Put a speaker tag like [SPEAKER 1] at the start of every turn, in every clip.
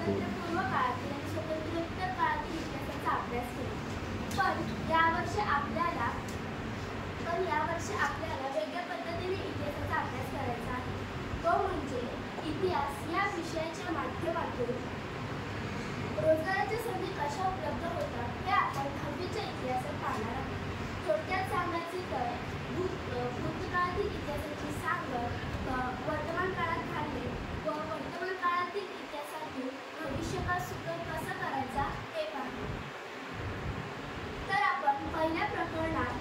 [SPEAKER 1] स्वातंत्र्यपूर्व काळातील आणि स्वातंत्र्योत्तर काळातील इतिहासाचा अभ्यास केला. पण यावर्षी आपल्याला वेगळ्या पद्धतीने इतिहासाचा अभ्यास करायचा आहे. तो म्हणजे इतिहास या विषयाच्या माध्यमातून रोजगाराच्या संधी कशा उपलब्ध होतात हे आपण 10वीच्या इतिहासात पाहणार आहोत. थोडक्यात सांगायचे तर भूतकाळातील इतिहासाची सांगड वर्तमान काळात घालणे व वर्तमान काळातील इतिहासातून भविष्यकाळ सुकर कसा करायचा हे पाहू. तर आपण पहिल्या प्रकरणात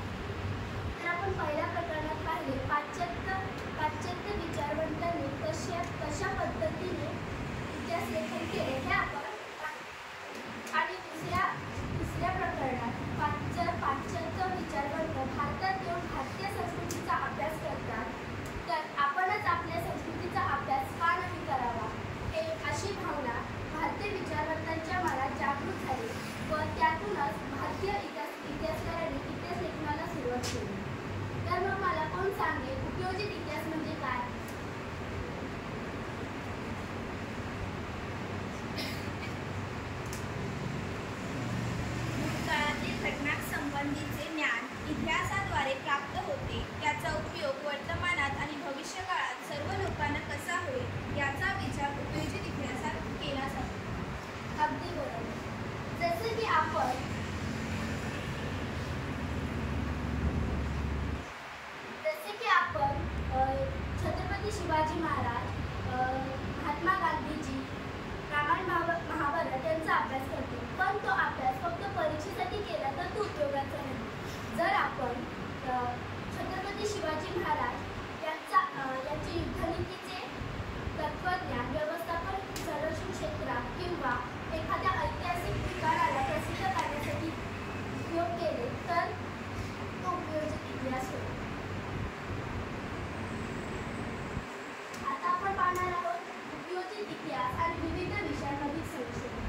[SPEAKER 1] पाहिले पाश्चात्य विचारवंतांनी कशा पद्धतीने इतिहास लेखन केले हे आपण आणि दुसऱ्या प्रकरणात पाश्चात्य विचारवंत भारतात येऊन भारतीय संस्कृतीचा अभ्यास करतात, तर आपणच आपल्या संस्कृतीचा अभ्यास का नाही करावा हे अशी भावना भारतीय विचारवंतांच्या मनात जागृत झाली व त्यातूनच भारतीय इतिहासकारांनी इतिहास लेखनाला सुरुवात केली. तर मग मला कोण सांगेल उपयोजित इतिहास म्हणजे काय?
[SPEAKER 2] भूतकाळातील घटनांसंबंधीचे ज्ञान इतिहासाद्वारे प्राप्त होते. त्याचा उपयोग वर्तमानात आणि भविष्यकाळात सर्व लोकांना कसा होईल याचा विचार उपयोजित इतिहासात केला जातो.
[SPEAKER 1] अगदी बरोबर. जसे की आपण छत्रपती शिवाजी महाराज, महात्मा गांधीजी, रामायण महाभारत यांचा अभ्यास करतो, पण तो अभ्यास फक्त परीक्षेसाठी केला तर तो उपयोगाचा नाही. जर आपण छत्रपती शिवाजी महाराज यांचे युद्धनीतीचे तत्वज्ञान व्यवस्थापन संरक्षण क्षेत्रात किंवा एखाद्या ऐतिहासिक ठिकाणाला प्रसिद्ध करण्यासाठी उपयोग केले तर तो उपयोजित इतिहास होतो. आता आपण पाहणार आहोत उपयोजित इतिहास आणि विविध विषयांमधील संशोधन.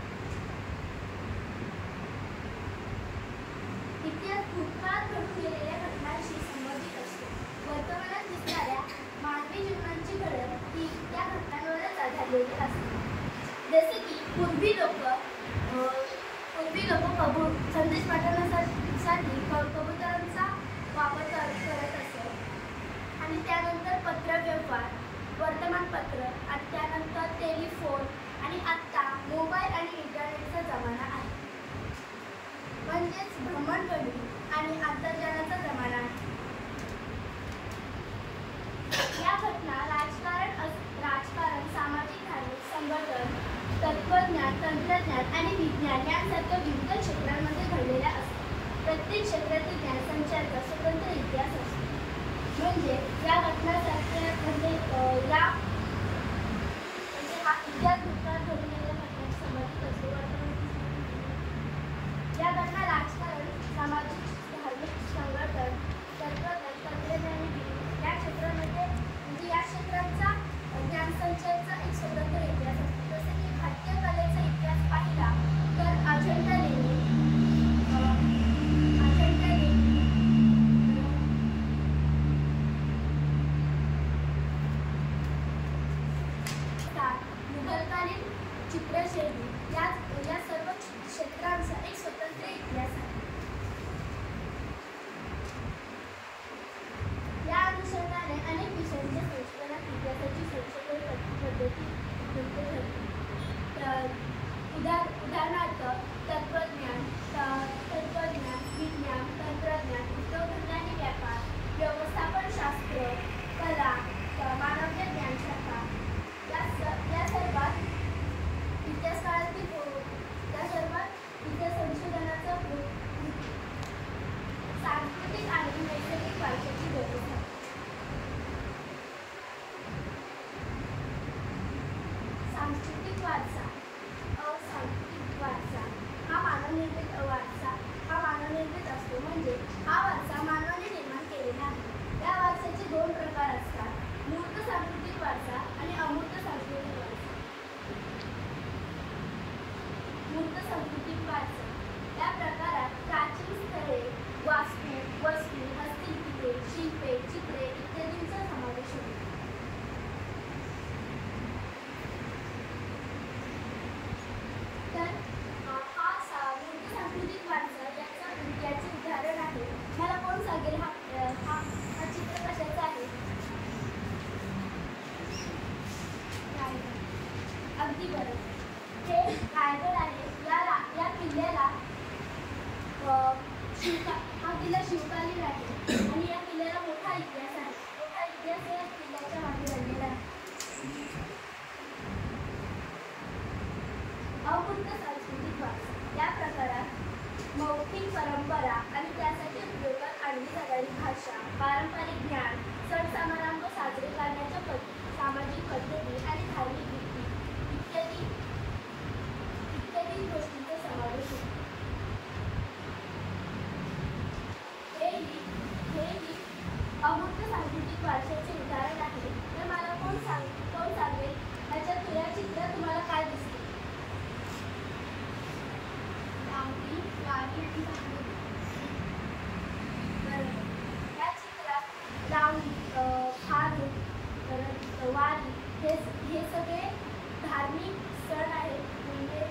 [SPEAKER 1] इतिहास भूतकाळात घडून गेलेल्या घटनांशी संबंधित असतो. वर्तमानात दिसणाऱ्या मानवी जीवनाची घडण ही त्या घटनांवरच आधारलेली असते. जसे की पूर्वी लोक संदेश पाठवण्यासाठी कबुतरांचा वापर करत असत आणि त्यानंतर पत्रव्यवहार, वर्तमानपत्र आणि त्यानंतर टेलिफोन आणि आत्ता मोबाईल आणि इंटरनेटचा जमाना आहे. म्हणजेच भ्रमणध्वनी आणि आंतरजालाचा जमाना आहे. या घटना राजकारण, सामाजिक, धार्मिक, संघटन, तत्त्वज्ञान, तंत्रज्ञान आणि विज्ञान यांसारख्या विविध क्षेत्रांमध्ये घडलेल्या असतात. प्रत्येक क्षेत्रातील ज्ञानसंचाराचा स्वतंत्र इतिहास असतो. म्हणजे या घटनांसारख्या हा इतिहास भूतकाळात घडून गेलेल्या घटनांशी संबंधित असतो. या घटना राजकारण, सामाजिक, धार्मिक, संघटन, तंत्रज्ञान, तंत्रज्ञान आणि विज्ञान या क्षेत्रांमध्ये म्हणजे या क्षेत्रांचा ज्ञानसंचयाचा एक स्वतंत्र इतिहास असतो. जसे की भारतीय कलेचा इतिहास पाहिला तर अजंठा लेणी, मुघलकालीन चित्रशैली या सर्व क्षेत्रांचा एक स्वतंत्र इतिहास आहे. या अनुषंगाने अनेक विषयांच्या संशोधनात इतिहासाची संशोधन पद्धती ठरते. उदाहरणार्थ तत्त्वज्ञान, विज्ञान, तंत्रज्ञान, उद्योगधंदा आणि व्यापार, व्यवस्थापनशास्त्र, कला, मानवविज्ञान शाखा या सर्वात इतिहास संशोधनाचा सांस्कृतिक आणि नैसर्गिक वारशाची गरज आहे. सांस्कृतिक वारसा हा मानवनिर्मित असतो. म्हणजे हा वारसा मानवाने निर्माण केलेला आहे. या वारशाचे दोन प्रकार असतात: मूर्त सांस्कृतिक वारसा आणि अमूर्त सांस्कृतिक वारसा. मूर्त सांस्कृतिक वारसा या प्रकारात प्राचीन स्थळे, वस्तू, हस्तलिखिते, शिल्पे, चित्रे इत्यादींचा समावेश होतो. अगदी बरोबर. हे रायगड आहे. या किल्ल्याला हा किल्ला शिवकालीन आहे आणि या किल्ल्याला मोठा इतिहास आहे. मोठा इतिहास या किल्ल्याच्या मागे रंगलेला आहे. अमूर्त सांस्कृतिक वारसा. या प्रकारात मौखिक परंपरा आणि त्यासाठी उपयोगात आणली जाणारी भाषा, पारंपरिक ज्ञान, सण समारंभ साजरे करण्याच्या सामाजिक पद्धती आणि धार्मिक रीती इत्यादी गोष्टींचा समावेश होतो. हेही अमूर्त सांस्कृतिक वारशाचे उदाहरण आहे. तर मला कोण सांगेल याच्यात या चित्रात तुम्हाला काय दिसते?
[SPEAKER 2] लावणी, वारी आणि भांगडी.
[SPEAKER 1] बरोबर. या चित्रात लावणी, भारूड, परत वारी हे सगळे धार्मिक सण आहेत. म्हणजे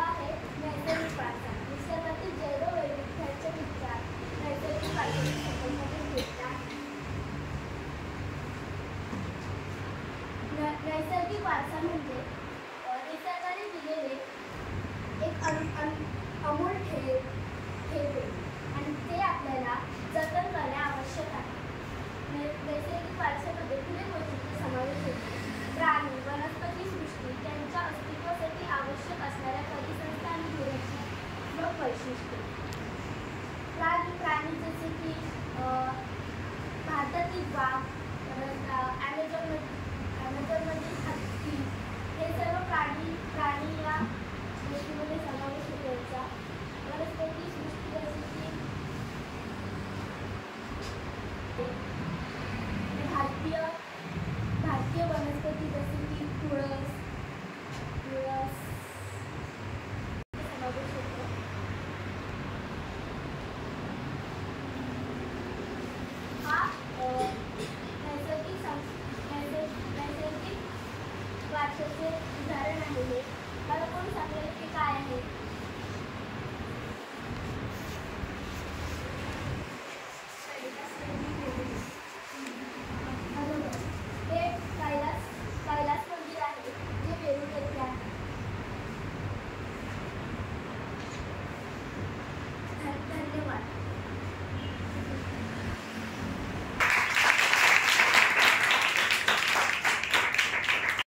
[SPEAKER 1] आहे नैसर्गिक वारसा. निसर्गातील जैववैविध्याच्या विचार नैसर्गिक वारशाची संकल्पना घेतला आहे. नैसर्गिक वारसा म्हणजे निसर्गाने दिलेले एक अमूल ठेवे आणि ते आपल्याला जतन करणे आवश्यक आहे. नैसर्गिक वारशामध्ये पुढील गोष्टींचा समावेश होतो. प्राणी, वनस्पती सृष्टी, त्यांच्या अस्तित्वासाठी आवश्यक असणाऱ्या परिसंस्था आणि गुणात्मक वैशिष्ट्ये. प्राणी जसे की भारतातील वाघ, ॲमेझॉनमधील हत्ती, हे सर्व प्राणी या गोष्टीमध्ये समावेश होतो. यांचा वनस्पती सृष्टी जसे की